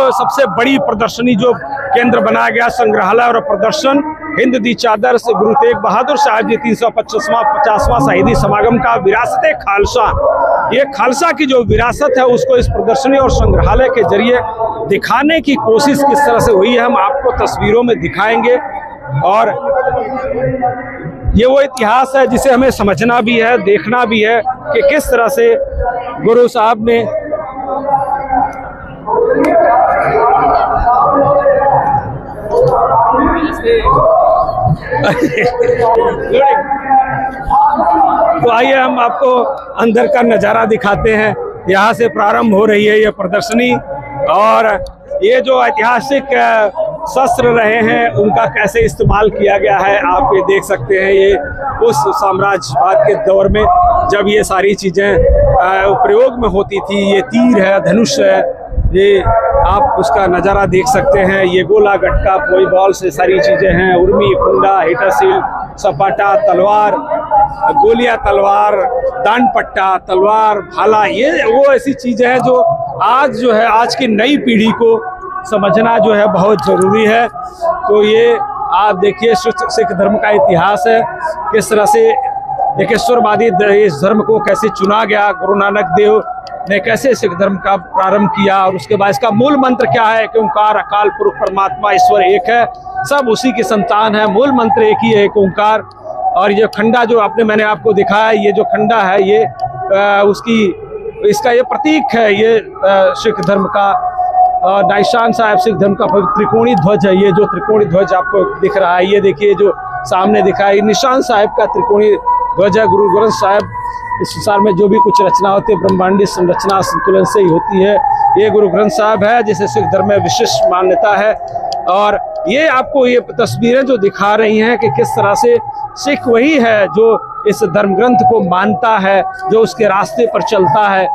जो सबसे बड़ी प्रदर्शनी जो केंद्र बनाया गया संग्रहालय और प्रदर्शन हिंद दी चादर से गुरु तेग बहादुर साहब जी 350वां शहीदी समागम का विरासत खालसा, ये खालसा की जो विरासत है उसको इस प्रदर्शनी और संग्रहालय के जरिए दिखाने की कोशिश किस तरह से हुई है हम आपको तस्वीरों में दिखाएंगे। और ये वो इतिहास है जिसे हमें समझना भी है, देखना भी है कि किस तरह से गुरु साहब ने तो आइए हम आपको अंदर का नज़ारा दिखाते हैं। यहाँ से प्रारंभ हो रही है ये प्रदर्शनी और ये जो ऐतिहासिक शस्त्र रहे हैं उनका कैसे इस्तेमाल किया गया है आप ये देख सकते हैं। ये उस साम्राज्यवाद के दौर में जब ये सारी चीज़ें प्रयोग में होती थी, ये तीर है, धनुष है, ये आप उसका नज़ारा देख सकते हैं। ये गोला गटका पोई बॉल से सारी चीज़ें हैं, उर्मी खुंडा हिटासील सपाटा तलवार गोलियां तलवार दान पट्टा तलवार भाला, ये वो ऐसी चीज़ें हैं जो आज जो है आज की नई पीढ़ी को समझना जो है बहुत ज़रूरी है। तो ये आप देखिए सिख धर्म का इतिहास है, किस तरह से एकेश्वरवादी इस धर्म को कैसे चुना गया, गुरु नानक देव ने कैसे सिख धर्म का प्रारंभ किया और उसके बाद इसका मूल मंत्र क्या है कि ओंकार अकाल पुरुष परमात्मा ईश्वर एक है, सब उसी की संतान है, मूल मंत्र एक ही है, एक ओंकार। और ये खंडा जो मैंने आपको दिखाया, ये जो खंडा है ये इसका ये प्रतीक है, ये सिख धर्म का निशान साहब सिख धर्म का त्रिकोणी ध्वज है। ये जो त्रिकोणी ध्वज आपको दिख रहा है, ये देखिए जो सामने दिखा है, निशान साहब का त्रिकोणी ध्वज है। गुरु ग्रंथ साहब इस संसार में जो भी कुछ रचना होती है ब्रह्मांडी संरचना संतुलन से ही होती है। ये गुरु ग्रंथ साहब है जिसे सिख धर्म में विशिष्ट मान्यता है। और ये आपको ये तस्वीरें जो दिखा रही हैं कि किस तरह से सिख वही है जो इस धर्म ग्रंथ को मानता है, जो उसके रास्ते पर चलता है।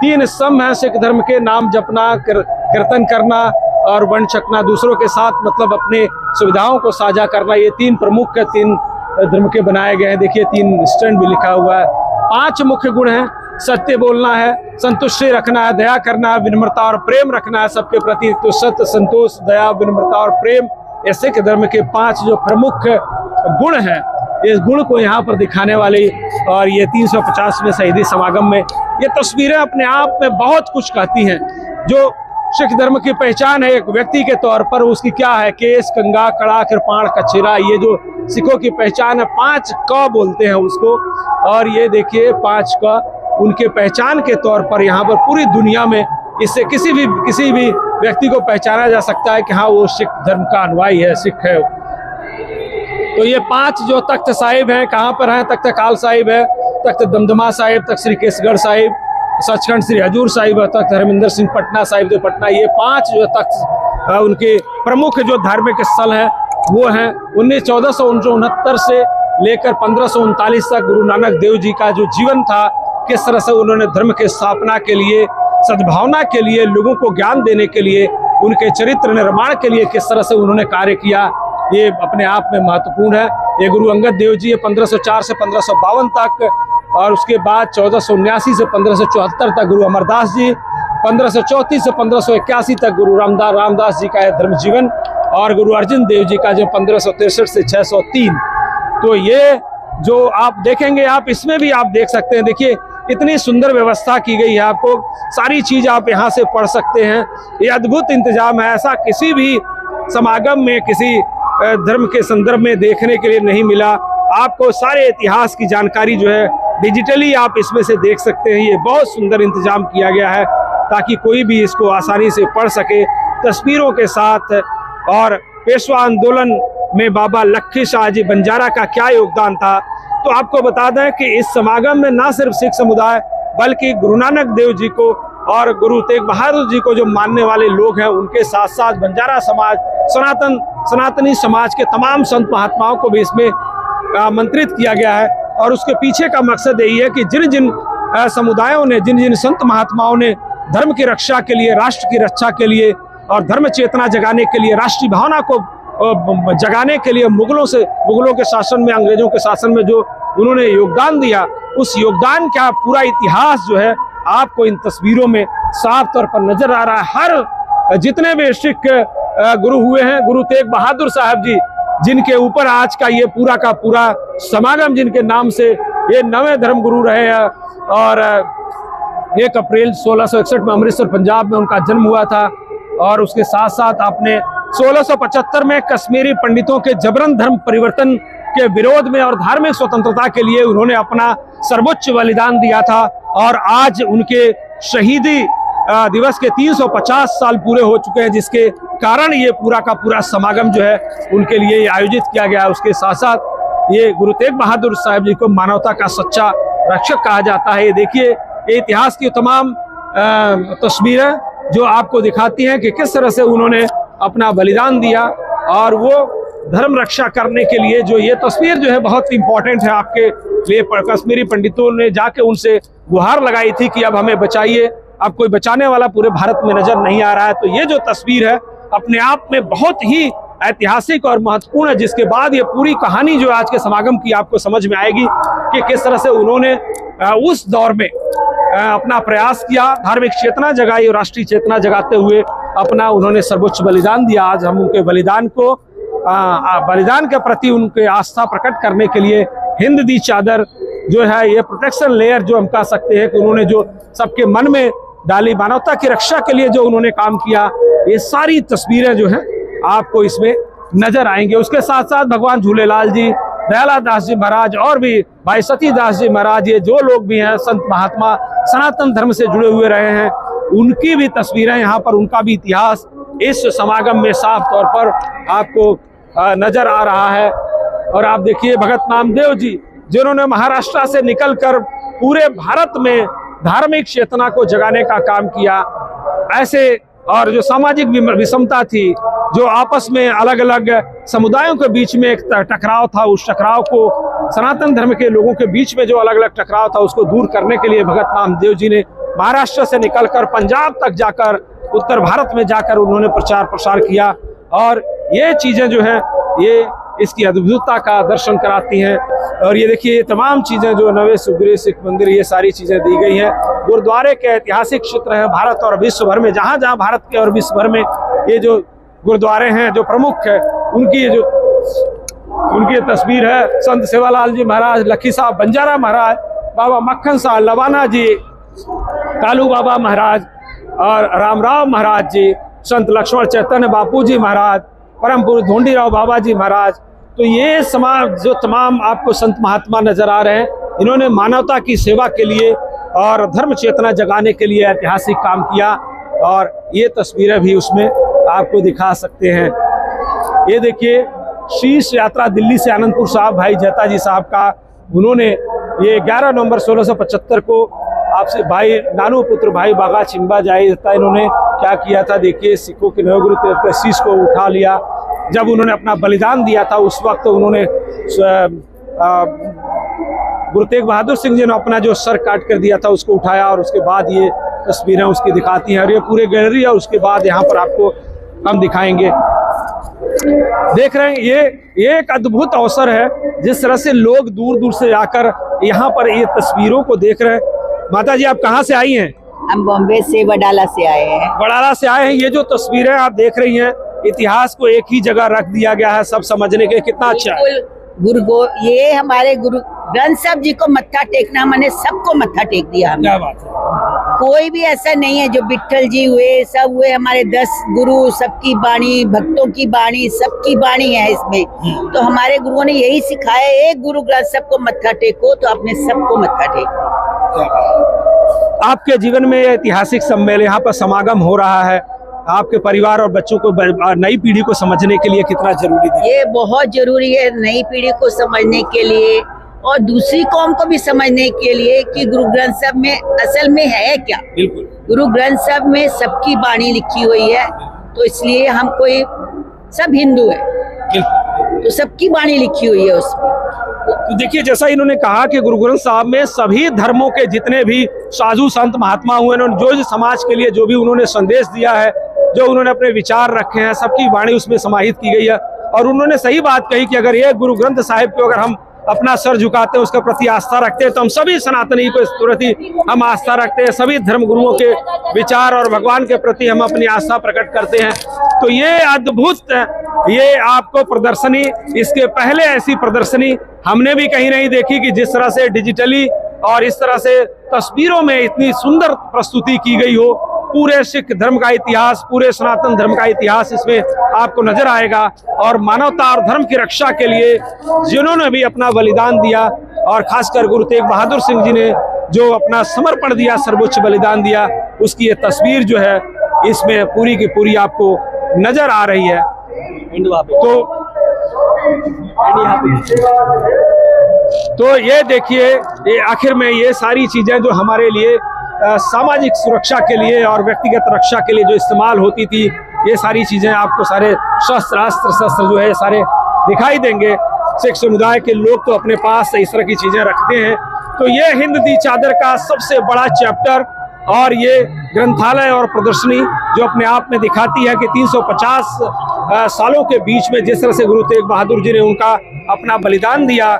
3 स्तंभ हैं सिख धर्म के, नाम जपना, कीर्तन करना और वर्ण छकना, दूसरों के साथ मतलब अपने सुविधाओं को साझा करना। ये 3 प्रमुख 3 धर्म के बनाए गए हैं। देखिए 3 स्टैंड भी लिखा हुआ है। 5 मुख्य गुण हैं, सत्य बोलना है, संतुष्टि रखना है, दया करना है, विनम्रता और प्रेम रखना है सबके प्रति। तो सत्य, संतोष, दया, विनम्रता और प्रेम, ये सिख धर्म के 5 जो प्रमुख गुण हैं, इस गुण को यहाँ पर दिखाने वाली और ये 350वें शहीदी समागम में ये तस्वीरें अपने आप में बहुत कुछ कहती हैं। जो सिख धर्म की पहचान है एक व्यक्ति के तौर पर, उसकी क्या है, केस, कंगा, कड़ा, कृपाण, कचेरा, ये जो सिखों की पहचान है, 5 क बोलते हैं उसको। और ये देखिए 5 क उनके पहचान के तौर पर यहाँ पर पूरी दुनिया में इससे किसी भी व्यक्ति को पहचाना जा सकता है कि हाँ वो सिख धर्म का अनुयायी है, सिख है। तो ये 5 जो तख्त साहिब हैं, कहाँ पर हैं, तख्त अकाल साहिब है, तख्त दमदमा साहिब, तख्त श्री केसगढ़ साहिब, सचखंड श्री हजूर साहिब, तख्त हरमिंदर सिंह पटना साहिब जो पटना, ये 5 जो तख्त उनके प्रमुख जो धार्मिक स्थल हैं वो हैं। 1469 से लेकर 1539 तक गुरु नानक देव जी का जो जीवन था, किस तरह से उन्होंने धर्म के स्थापना के लिए, सद्भावना के लिए, लोगों को ज्ञान देने के लिए, उनके चरित्र निर्माण के लिए किस तरह से उन्होंने कार्य किया, ये अपने आप में महत्वपूर्ण है। ये गुरु अंगद देव जी 1504 से 1552 तक, और उसके बाद 1479 से 1574 तक गुरु अमरदास जी, 1534 से 1581 तक गुरु रामदास जी का यह धर्म जीवन, और गुरु अर्जुन देव जी का जो 1563 से 603। तो ये जो आप देखेंगे, आप इसमें भी आप देख सकते हैं, देखिए इतनी सुंदर व्यवस्था की गई है, आपको सारी चीज़ आप यहाँ से पढ़ सकते हैं। ये अद्भुत इंतजाम है, ऐसा किसी भी समागम में किसी धर्म के संदर्भ में देखने के लिए नहीं मिला। आपको सारे इतिहास की जानकारी जो है डिजिटली आप इसमें से देख सकते हैं। ये बहुत सुंदर इंतजाम किया गया है ताकि कोई भी इसको आसानी से पढ़ सके तस्वीरों के साथ। और पेशवा आंदोलन में बाबा लखी शाह जी बंजारा का क्या योगदान था, तो आपको बता दें कि इस समागम में न सिर्फ सिख समुदाय बल्कि गुरु नानक देव जी को और गुरु तेग बहादुर जी को जो मानने वाले लोग हैं, उनके साथ साथ बंजारा समाज, सनातनी समाज के तमाम संत महात्माओं को भी इसमें आमंत्रित किया गया है। और उसके पीछे का मकसद यही है कि जिन जिन समुदायों ने, जिन जिन संत महात्माओं ने धर्म की रक्षा के लिए, राष्ट्र की रक्षा के लिए और धर्म चेतना जगाने के लिए, राष्ट्रीय भावना को जगाने के लिए मुगलों के शासन में, अंग्रेजों के शासन में जो उन्होंने योगदान दिया, उस योगदान का पूरा इतिहास जो है आपको इन तस्वीरों में साफ तौर पर नजर आ रहा है। हर जितने भी सिख गुरु हुए हैं, गुरु तेग बहादुर साहब जी, जिनके ऊपर आज का ये पूरा का पूरा समागम, जिनके नाम से ये 9वें धर्म गुरु रहे हैं। और 1 अप्रैल 1661 में अमृतसर पंजाब में उनका जन्म हुआ था। और उसके साथ साथ आपने 1675 में कश्मीरी पंडितों के जबरन धर्म परिवर्तन के विरोध में और धार्मिक स्वतंत्रता के लिए उन्होंने अपना सर्वोच्च बलिदान दिया था। और आज उनके शहीदी दिवस के 350 साल पूरे हो चुके हैं, जिसके कारण ये पूरा का पूरा समागम जो है उनके लिए आयोजित किया गया है। उसके साथ साथ ये गुरु तेग बहादुर साहब जी को मानवता का सच्चा रक्षक कहा जाता है। ये देखिए, ये इतिहास की तमाम तस्वीरें जो आपको दिखाती हैं कि किस तरह से उन्होंने अपना बलिदान दिया और वो धर्म रक्षा करने के लिए। जो ये तस्वीर जो है बहुत इंपॉर्टेंट है आपके लिए। कश्मीरी पंडितों ने जाके उनसे गुहार लगाई थी कि अब हमें बचाइए, अब कोई बचाने वाला पूरे भारत में नजर नहीं आ रहा है। तो ये जो तस्वीर है अपने आप में बहुत ही ऐतिहासिक और महत्वपूर्ण है, जिसके बाद ये पूरी कहानी जो आज के समागम की आपको समझ में आएगी कि किस तरह से उन्होंने उस दौर में अपना प्रयास किया, धार्मिक चेतना जगाई और राष्ट्रीय चेतना जगाते हुए अपना उन्होंने सर्वोच्च बलिदान दिया। आज हम उनके बलिदान को बलिदान के प्रति उनके आस्था प्रकट करने के लिए हिंद दी चादर जो है, ये प्रोटेक्शन लेयर जो हम कह सकते हैं कि उन्होंने जो सबके मन में डाली, मानवता की रक्षा के लिए जो उन्होंने काम किया, ये सारी तस्वीरें जो हैं आपको इसमें नजर आएंगे। उसके साथ साथ भगवान झूलेलाल जी, दयाला दास जी महाराज और भी भाई सती दास जी महाराज, ये जो लोग भी हैं संत महात्मा सनातन धर्म से जुड़े हुए रहे हैं, उनकी भी तस्वीरें यहाँ पर, उनका भी इतिहास इस समागम में साफ तौर पर आपको नजर आ रहा है। और आप देखिए भगत नामदेव जी, जिन्होंने महाराष्ट्र से निकलकर पूरे भारत में धार्मिक चेतना को जगाने का काम किया। ऐसे और जो सामाजिक विषमता थी, जो आपस में अलग अलग समुदायों के बीच में एक टकराव था, उस टकराव को सनातन धर्म के लोगों के बीच में जो अलग अलग टकराव था उसको दूर करने के लिए भगत नामदेव जी ने महाराष्ट्र से निकलकर पंजाब तक जाकर, उत्तर भारत में जाकर उन्होंने प्रचार प्रसार किया। और ये चीजें जो हैं ये इसकी अद्भुतता का दर्शन कराती हैं। और ये देखिए, ये तमाम चीजें जो नवे सुगरी सिख मंदिर, ये सारी चीजें दी गई हैं। गुरुद्वारे के ऐतिहासिक क्षेत्र हैं भारत और विश्व भर में, जहाँ जहाँ भारत के और विश्व भर में ये जो गुरुद्वारे हैं जो प्रमुख है, उनकी तस्वीर है। संत सेवालाल जी महाराज, लखी साहब बंजारा महाराज, बाबा मक्खन साहब लवाना जी, कालू बाबा महाराज और रामराव महाराज जी, संत लक्ष्मण चैतन्य बापू जी महाराज, परम पूज्य ढोंडीराव बाबा जी महाराज। तो ये समाज जो तमाम आपको संत महात्मा नजर आ रहे हैं, इन्होंने मानवता की सेवा के लिए और धर्म चेतना जगाने के लिए ऐतिहासिक काम किया। और ये तस्वीरें भी उसमें आपको दिखा सकते हैं। ये देखिए, शीश यात्रा दिल्ली से आनंदपुर साहब भाई जैता जी साहब का, उन्होंने ये 11 नवंबर 1675 को आपसे भाई नानू पुत्र भाई बागा चिंबा जाए जता, इन्होंने क्या किया था देखिए, सिखों के नवगुरु के शीश को उठा लिया। जब उन्होंने अपना बलिदान दिया था उस वक्त उन्होंने गुरु तेग बहादुर सिंह जी ने अपना जो सर काट कर दिया था उसको उठाया। और उसके बाद ये तस्वीरें उसकी दिखाती हैं। और ये पूरे गैलरी है, उसके बाद यहाँ पर आपको हम दिखाएंगे। देख रहे हैं, ये एक अद्भुत अवसर है, जिस तरह से लोग दूर दूर से आकर यहाँ पर ये तस्वीरों को देख रहे हैं। माता जी, आप कहाँ से आई हैं? हम बॉम्बे से, वडाला से आए हैं। वडाला से आए हैं। ये जो तस्वीरें आप देख रही हैं, इतिहास को एक ही जगह रख दिया गया है सब समझने के, कितना अच्छा है। ये हमारे गुरु ग्रंथ साहब जी को मत्था टेकना, मैंने सबको मत्था टेक दिया हमने। क्या बात है। कोई भी ऐसा नहीं है, जो विट्ठल जी हुए सब हुए हमारे 10 गुरु, सबकी बाणी, भक्तों की बाणी, सबकी बाणी है इसमें। तो हमारे गुरुओं ने यही सिखाया, एक गुरु ग्रंथ सबको मत्था टेको, तो अपने सबको मत्था टेको। आपके जीवन में ऐतिहासिक सम्मेलन, यहाँ पर समागम हो रहा है, आपके परिवार और बच्चों को, नई पीढ़ी को समझने के लिए कितना जरूरी है? ये बहुत जरूरी है नई पीढ़ी को समझने के लिए और दूसरी कौम को भी समझने के लिए कि गुरु ग्रंथ साहब में असल में है क्या। बिल्कुल, गुरु ग्रंथ साहब में सबकी बाणी लिखी हुई है, तो इसलिए हम कोई सब हिंदू है तो सबकी बाणी लिखी हुई है उसमें। तो देखिए, जैसा इन्होंने कहा कि गुरु ग्रंथ साहब में सभी धर्मों के जितने भी साधु संत महात्मा हुए, उन्होंने जो समाज के लिए जो भी उन्होंने संदेश दिया है, जो उन्होंने अपने विचार रखे हैं, सबकी वाणी उसमें समाहित की गई है। और उन्होंने सही बात कही कि अगर ये गुरु ग्रंथ साहिब को अगर हम अपना सर झुकाते हैं, उसके प्रति आस्था रखते हैं। तो हम सभी सनातनी को इस प्रति हम आस्था रखते हैं, सभी धर्म गुरुओं के विचार और भगवान के प्रति हम अपनी आस्था प्रकट करते हैं। तो ये अद्भुत, ये आपको प्रदर्शनी, इसके पहले ऐसी प्रदर्शनी हमने भी कहीं नहीं देखी कि जिस तरह से डिजिटली और इस तरह से तस्वीरों में इतनी सुंदर प्रस्तुति की गई हो। पूरे सिख धर्म का इतिहास, पूरे सनातन धर्म का इतिहास इसमें आपको नजर आएगा। और मानवता और धर्म की रक्षा के लिए जिन्होंने भी अपना बलिदान दिया, और खासकर गुरु तेग बहादुर सिंह जी ने जो अपना समर्पण दिया, सर्वोच्च बलिदान दिया, उसकी ये तस्वीर जो है इसमें पूरी की पूरी आपको नजर आ रही है। तो ये देखिए, ये आखिर में ये सारी चीजें जो हमारे लिए सामाजिक सुरक्षा के लिए और व्यक्तिगत रक्षा के लिए जो इस्तेमाल होती थी, ये सारी चीजें आपको सारे अस्त्र शस्त्र जो है सारे दिखाई देंगे। सिख समुदाय के लोग तो अपने पास इस तरह की चीजें रखते हैं। तो ये हिंद दी चादर का सबसे बड़ा चैप्टर और ये ग्रंथालय और प्रदर्शनी जो अपने आप में दिखाती है कि 350 सालों के बीच में जिस तरह से गुरु तेग बहादुर जी ने उनका अपना बलिदान दिया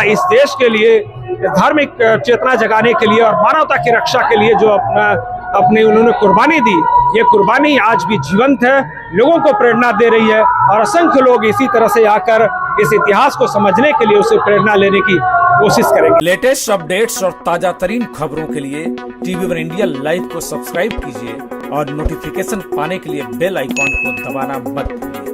इस देश के लिए, धार्मिक चेतना जगाने के लिए और मानवता की रक्षा के लिए जो अपने उन्होंने कुर्बानी दी, ये कुर्बानी आज भी जीवंत है, लोगों को प्रेरणा दे रही है। और असंख्य लोग इसी तरह से आकर इस इतिहास को समझने के लिए उसे प्रेरणा लेने की कोशिश करेंगे। लेटेस्ट अपडेट्स और ताजा तरीन खबरों के लिए TV1 इंडिया लाइव को सब्सक्राइब कीजिए और नोटिफिकेशन पाने के लिए बेल आइकॉन को दबाना मत भूलिए।